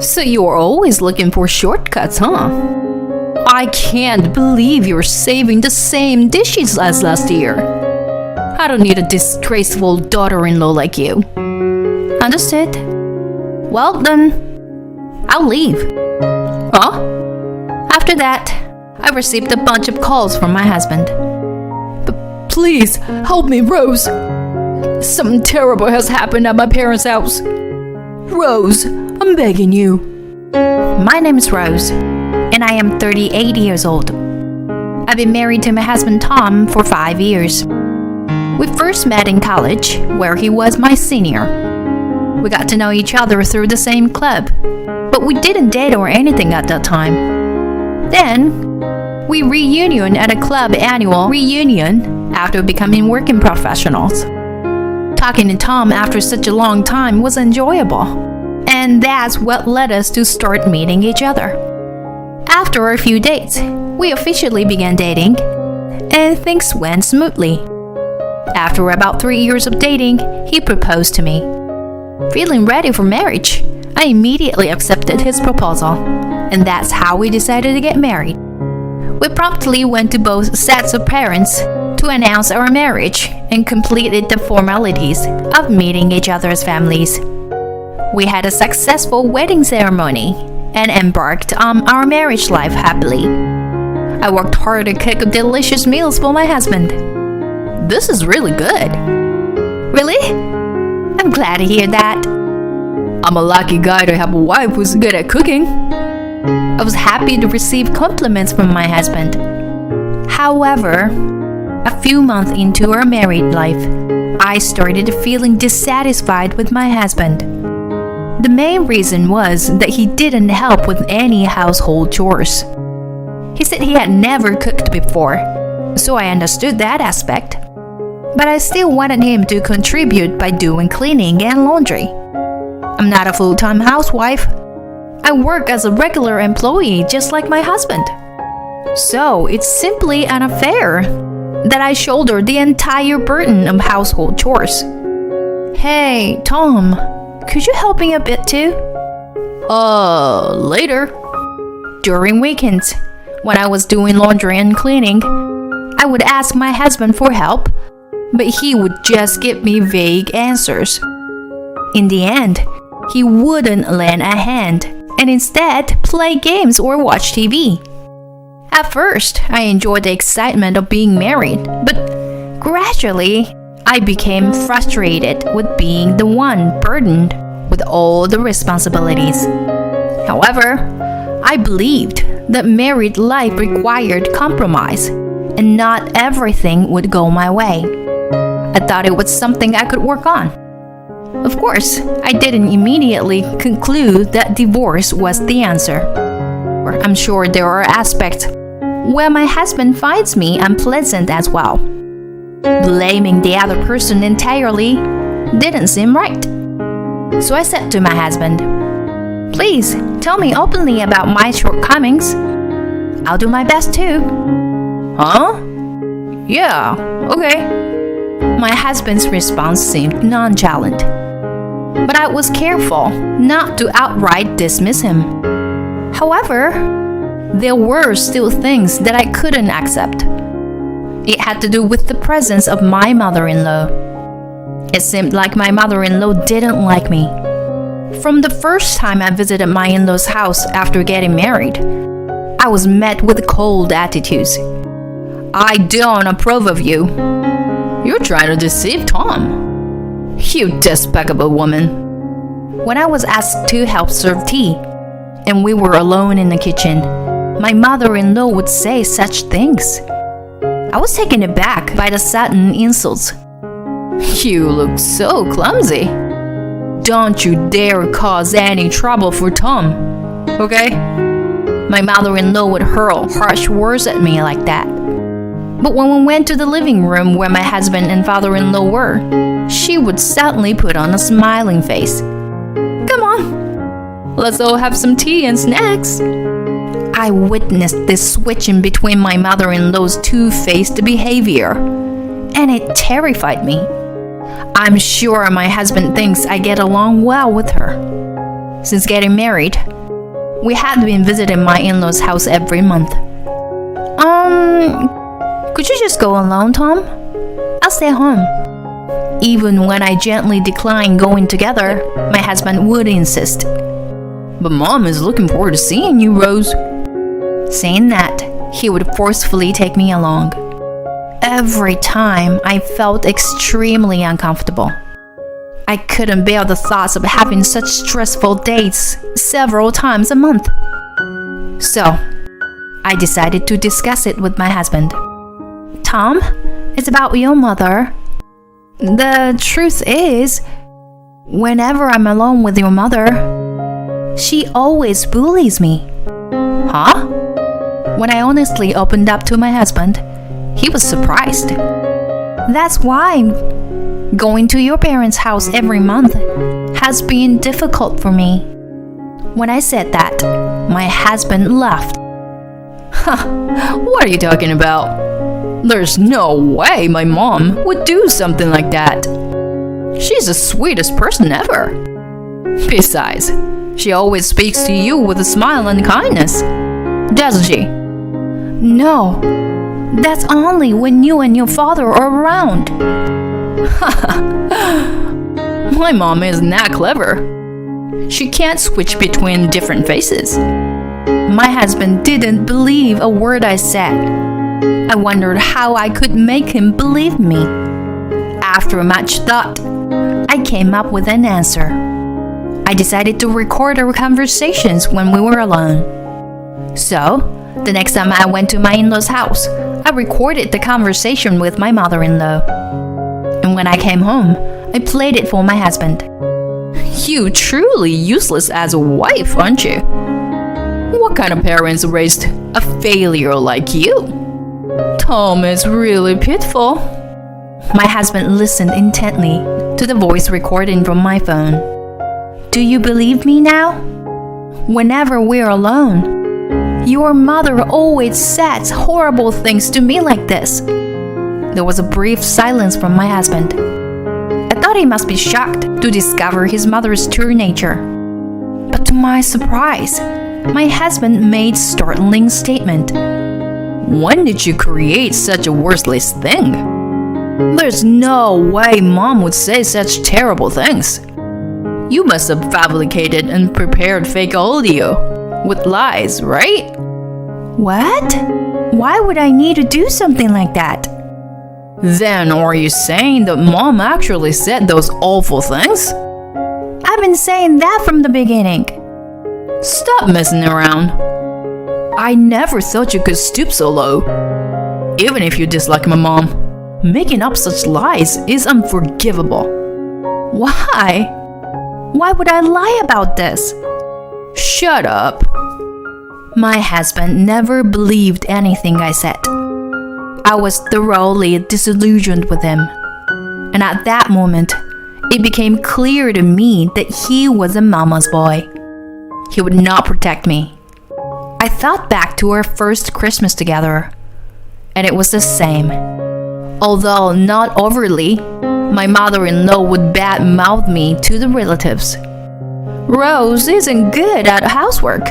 So you're always looking for shortcuts, huh? I can't believe you're saving the same dishes as last year. I don't need a disgraceful daughter-in-law like you. Understood? Well then, I'll leave. Huh? After that, I received a bunch of calls from my husband. But please, help me, Rose. Something terrible has happened at my parents' house. Rose, I'm begging you. My name is Rose, and I am 38 years old. I've been married to my husband Tom for 5 years. We first met in college, where he was my senior. We got to know each other through the same club, but we didn't date or anything at that time. Then, we reunion at a club annual reunion after becoming working professionals. Talking to Tom after such a long time was enjoyable, and that's what led us to start meeting each other. After a few dates, we officially began dating, and things went smoothly. After about 3 years of dating, he proposed to me. Feeling ready for marriage, I immediately accepted his proposal, and that's how we decided to get married. We promptly went to both sets of parents to announce our marriage and completed the formalities of meeting each other's families. We had a successful wedding ceremony and embarked on our marriage life happily. I worked hard to cook delicious meals for my husband. This is really good. Really? I'm glad to hear that. I'm a lucky guy to have a wife who's good at cooking. I was happy to receive compliments from my husband. However, a few months into our married life, I started feeling dissatisfied with my husband. The main reason was that he didn't help with any household chores. He said he had never cooked before, so I understood that aspect. But I still wanted him to contribute by doing cleaning and laundry. I'm not a full-time housewife. I work as a regular employee just like my husband. So it's simply unfair that I shoulder the entire burden of household chores. Hey, Tom, could you help me a bit too? Later. During weekends, when I was doing laundry and cleaning, I would ask my husband for help, but he would just give me vague answers. In the end, he wouldn't lend a hand and instead play games or watch TV. At first, I enjoyed the excitement of being married, but gradually, I became frustrated with being the one burdened with all the responsibilities. However, I believed that married life required compromise, and not everything would go my way. I thought it was something I could work on. Of course, I didn't immediately conclude that divorce was the answer. I'm sure there are aspects where my husband finds me unpleasant as well. Blaming the other person entirely didn't seem right. So I said to my husband, "Please tell me openly about my shortcomings. I'll do my best too." Huh? Yeah, okay. My husband's response seemed nonchalant, but I was careful not to outright dismiss him. However, there were still things that I couldn't accept. It had to do with the presence of my mother-in-law. It seemed like my mother-in-law didn't like me. From the first time I visited my in-law's house after getting married, I was met with cold attitudes. "I don't approve of you. You're trying to deceive Tom. You despicable woman." When I was asked to help serve tea, and we were alone in the kitchen, my mother-in-law would say such things. I was taken aback by the sudden insults. "You look so clumsy. Don't you dare cause any trouble for Tom, okay?" My mother-in-law would hurl harsh words at me like that. But when we went to the living room where my husband and father-in-law were, she would suddenly put on a smiling face. "Come on, let's all have some tea and snacks." I witnessed this switching between my mother-in-law's two-faced behavior, and it terrified me. I'm sure my husband thinks I get along well with her. Since getting married, We had been visiting my in-laws' house every month. Could you just go alone, Tom? I'll stay home. Even when I gently declined going together, my husband would insist. But Mom is looking forward to seeing you, Rose. Saying that, he would forcefully take me along. Every time, I felt extremely uncomfortable. I couldn't bear the thoughts of having such stressful dates several times a month. So, I decided to discuss it with my husband. Tom, it's about your mother. The truth is, whenever I'm alone with your mother, she always bullies me. Huh? When I honestly opened up to my husband, he was surprised. That's why going to your parents' house every month has been difficult for me. When I said that, my husband laughed. What are you talking about? There's no way my mom would do something like that. She's the sweetest person ever. Besides, she always speaks to you with a smile and kindness, doesn't she? No, that's only when you and your father are around. My mom isn't that clever. She can't switch between different faces. My husband didn't believe a word I said. I wondered how I could make him believe me. After much thought, I came up with an answer. I decided to record our conversations when we were alone. So, the next time I went to my in-laws' house, I recorded the conversation with my mother-in-law. And when I came home, I played it for my husband. You truly useless as a wife, aren't you? What kind of parents raised a failure like you? Tom is really pitiful. My husband listened intently to the voice recording from my phone. Do you believe me now? Whenever we're alone, your mother always says horrible things to me like this. There was a brief silence from my husband. I thought he must be shocked to discover his mother's true nature. But to my surprise, my husband made a startling statement. When did you create such a worthless thing? There's no way Mom would say such terrible things. You must have fabricated and prepared fake audio with lies, right? What? Why would I need to do something like that? Then are you saying that Mom actually said those awful things? I've been saying that from the beginning. Stop messing around. I never thought you could stoop so low. Even if you dislike my mom, making up such lies is unforgivable. Why? Why would I lie about this? Shut up. My husband never believed anything I said. I was thoroughly disillusioned with him. And at that moment, it became clear to me that he was a mama's boy. He would not protect me. I thought back to our first Christmas together, and it was the same. Although not overtly, my mother-in-law would bad-mouth me to the relatives. Rose isn't good at housework.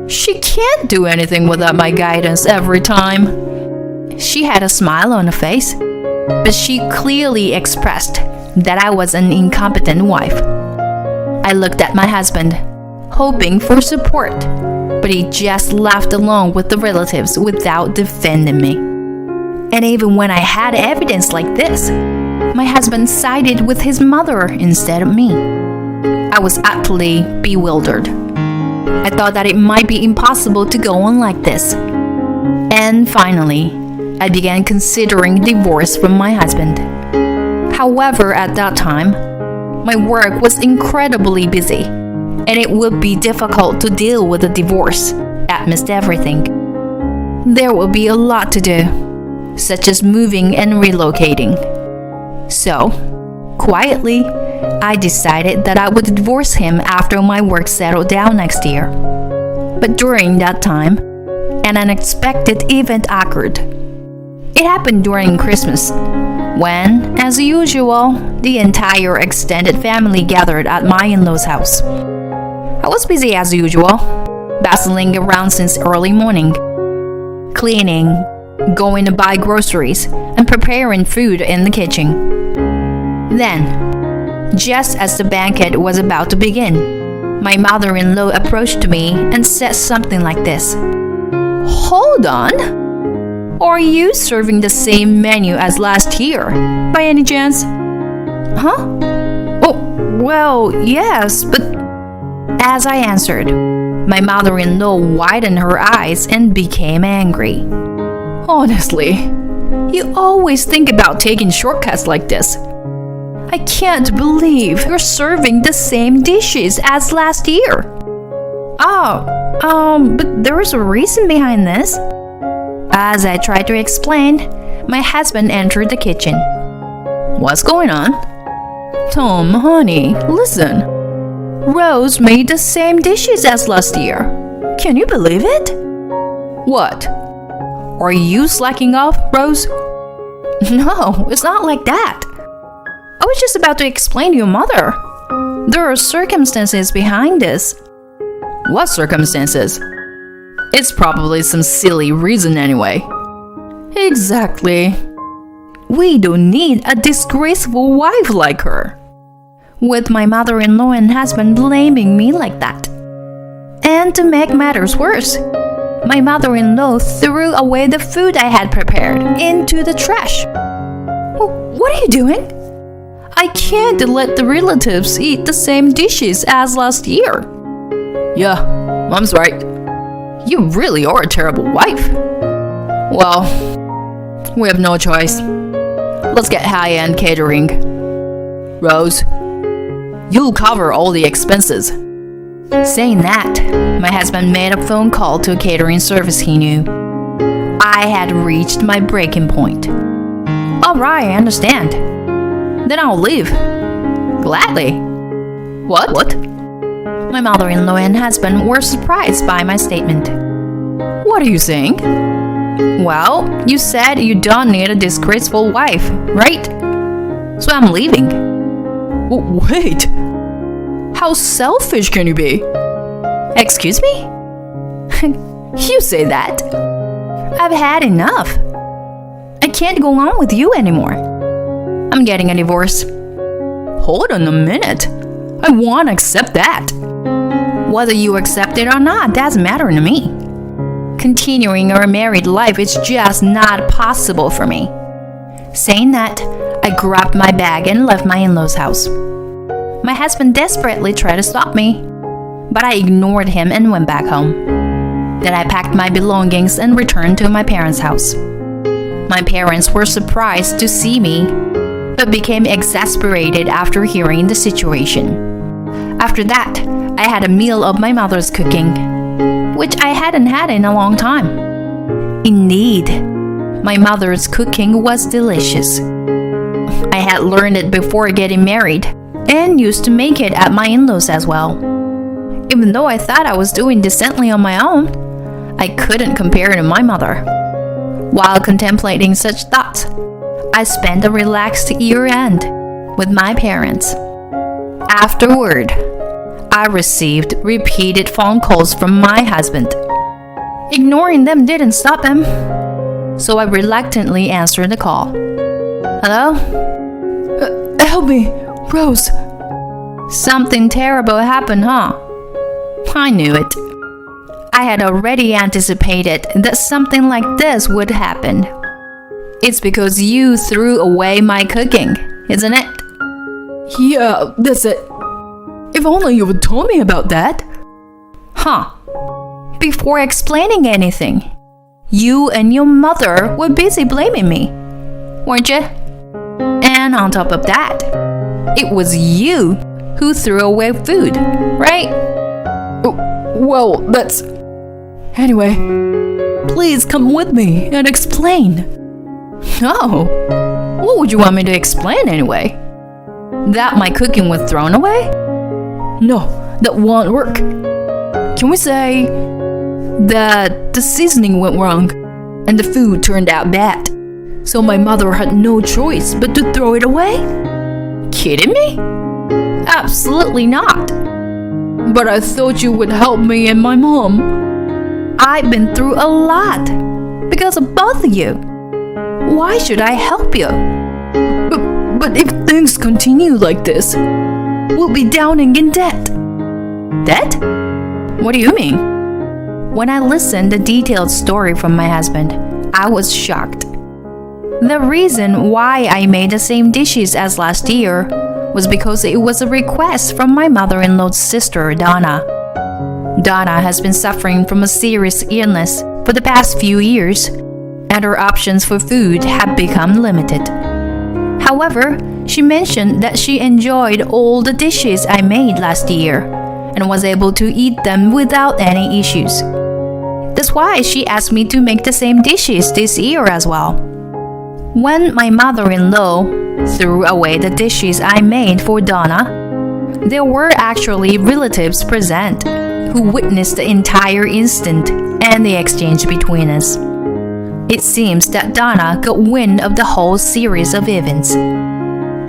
She can't do anything without my guidance every time. She had a smile on her face, but she clearly expressed that I was an incompetent wife. I looked at my husband, hoping for support, but he just laughed along with the relatives without defending me. And even when I had evidence like this, my husband sided with his mother instead of me. I was utterly bewildered. I thought that it might be impossible to go on like this. And finally, I began considering divorce from my husband. However, at that time, my work was incredibly busy, and it would be difficult to deal with a divorce amidst everything. There would be a lot to do, such as moving and relocating. So, quietly, I decided that I would divorce him after my work settled down next year. But during that time, an unexpected event occurred. It happened during Christmas, when, as usual, the entire extended family gathered at my in-laws' house. I was busy as usual, bustling around since early morning, cleaning, going to buy groceries, and preparing food in the kitchen. Then, just as the banquet was about to begin, my mother-in-law approached me and said something like this. Hold on! Are you serving the same menu as last year, by any chance? Huh? Oh, well, yes, but... As I answered, my mother-in-law widened her eyes and became angry. Honestly, you always think about taking shortcuts like this. I can't believe you're serving the same dishes as last year. But there is a reason behind this. As I tried to explain, my husband entered the kitchen. What's going on? Tom, honey, listen. Rose made the same dishes as last year. Can you believe it? What? Are you slacking off, Rose? No, it's not like that. I was just about to explain to your mother. There are circumstances behind this. What circumstances? It's probably some silly reason anyway. Exactly. We don't need a disgraceful wife like her. With my mother-in-law and husband blaming me like that. And to make matters worse, my mother-in-law threw away the food I had prepared into the trash. What are you doing? I can't let the relatives eat the same dishes as last year. Yeah, Mom's right. You really are a terrible wife. Well, we have no choice. Let's get high-end catering. Rose, you'll cover all the expenses. Saying that, my husband made a phone call to a catering service he knew. I had reached my breaking point. Alright, I understand. Then I'll leave. Gladly. What? My mother-in-law and husband were surprised by my statement. What are you saying? Well, you said you don't need a disgraceful wife, right? So I'm leaving. Wait. How selfish can you be? Excuse me? You say that? I've had enough. I can't go on with you anymore. I'm getting a divorce. Hold on a minute. I won't accept that. Whether you accept it or not doesn't matter to me. Continuing our married life is just not possible for me. Saying that, I grabbed my bag and left my in-laws' house. My husband desperately tried to stop me, but I ignored him and went back home. Then I packed my belongings and returned to my parents' house. My parents were surprised to see me, but became exasperated after hearing the situation. After that, I had a meal of my mother's cooking, which I hadn't had in a long time. Indeed, my mother's cooking was delicious. I had learned it before getting married and used to make it at my in-laws as well. Even though I thought I was doing decently on my own, I couldn't compare to my mother. While contemplating such thoughts, I spent a relaxed year-end with my parents. Afterward, I received repeated phone calls from my husband. Ignoring them didn't stop him, so I reluctantly answered the call. Hello? Help me, Rose. Something terrible happened, huh? I knew it. I had already anticipated that something like this would happen. It's because you threw away my cooking, isn't it? Yeah, that's it. If only you would tell me about that. Huh. Before explaining anything, you and your mother were busy blaming me, weren't you? And on top of that, it was you who threw away food, right? Well, that's... Anyway, please come with me and explain. No. What would you want me to explain anyway? That my cooking was thrown away? No, that won't work. Can we say that the seasoning went wrong and the food turned out bad, so my mother had no choice but to throw it away? Kidding me? Absolutely not. But I thought you would help me and my mom. I've been through a lot because of both of you. Why should I help you? But if things continue like this, we'll be drowning in debt. Debt? What do you mean? When I listened to the detailed story from my husband, I was shocked. The reason why I made the same dishes as last year was because it was a request from my mother-in-law's sister, Donna. Donna has been suffering from a serious illness for the past few years, and her options for food have become limited. However, she mentioned that she enjoyed all the dishes I made last year and was able to eat them without any issues. That's why she asked me to make the same dishes this year as well. When my mother-in-law threw away the dishes I made for Donna, there were actually relatives present who witnessed the entire incident and the exchange between us. It seems that Donna got wind of the whole series of events.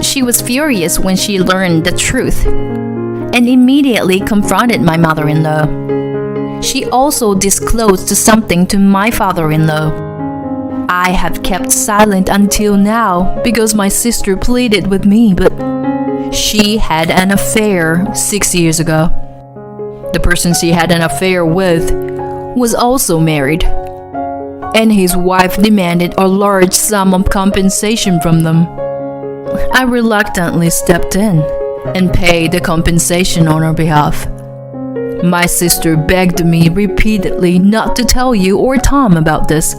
She was furious when she learned the truth and immediately confronted my mother-in-law. She also disclosed something to my father-in-law. I have kept silent until now because my sister pleaded with me, but she had an affair 6 years ago. The person she had an affair with was also married, and his wife demanded a large sum of compensation from them. I reluctantly stepped in and paid the compensation on her behalf. My sister begged me repeatedly not to tell you or Tom about this,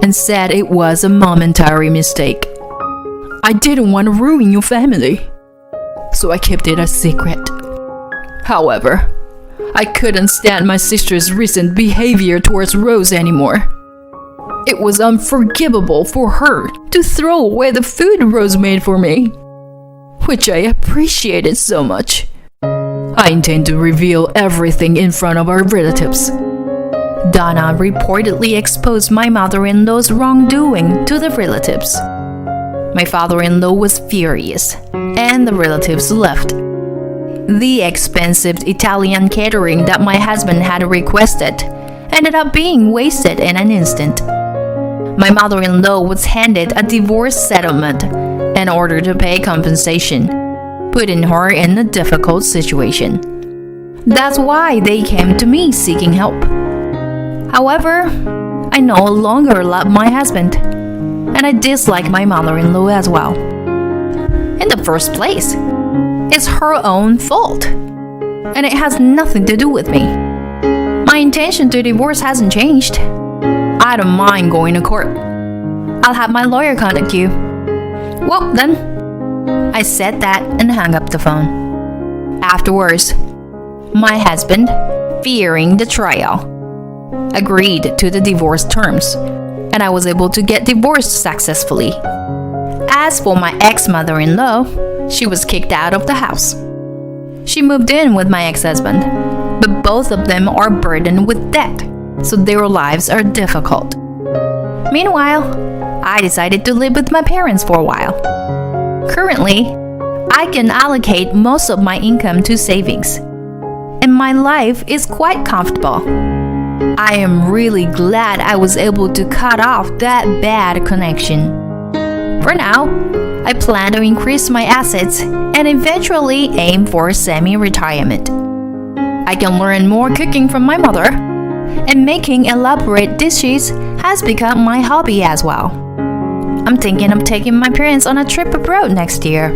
and said it was a momentary mistake. I didn't want to ruin your family, so I kept it a secret. However, I couldn't stand my sister's recent behavior towards Rose anymore. It was unforgivable for her to throw away the food Rose made for me, which I appreciated so much. I intend to reveal everything in front of our relatives. Donna reportedly exposed my mother-in-law's wrongdoing to the relatives. My father-in-law was furious, and the relatives left. The expensive Italian catering that my husband had requested ended up being wasted in an instant. My mother-in-law was handed a divorce settlement in order to pay compensation, putting her in a difficult situation. That's why they came to me seeking help. However, I no longer love my husband, and I dislike my mother-in-law as well. In the first place, it's her own fault, and it has nothing to do with me. My intention to divorce hasn't changed. I don't mind going to court. I'll have my lawyer contact you. Well, then, I said that and hung up the phone. Afterwards, my husband, fearing the trial, agreed to the divorce terms, and I was able to get divorced successfully. As for my ex-mother-in-law, she was kicked out of the house. She moved in with my ex-husband, but both of them are burdened with debt, so their lives are difficult. Meanwhile, I decided to live with my parents for a while. Currently, I can allocate most of my income to savings, and my life is quite comfortable. I am really glad I was able to cut off that bad connection. For now, I plan to increase my assets and eventually aim for semi-retirement. I can learn more cooking from my mother, and making elaborate dishes has become my hobby as well. I'm thinking of taking my parents on a trip abroad next year.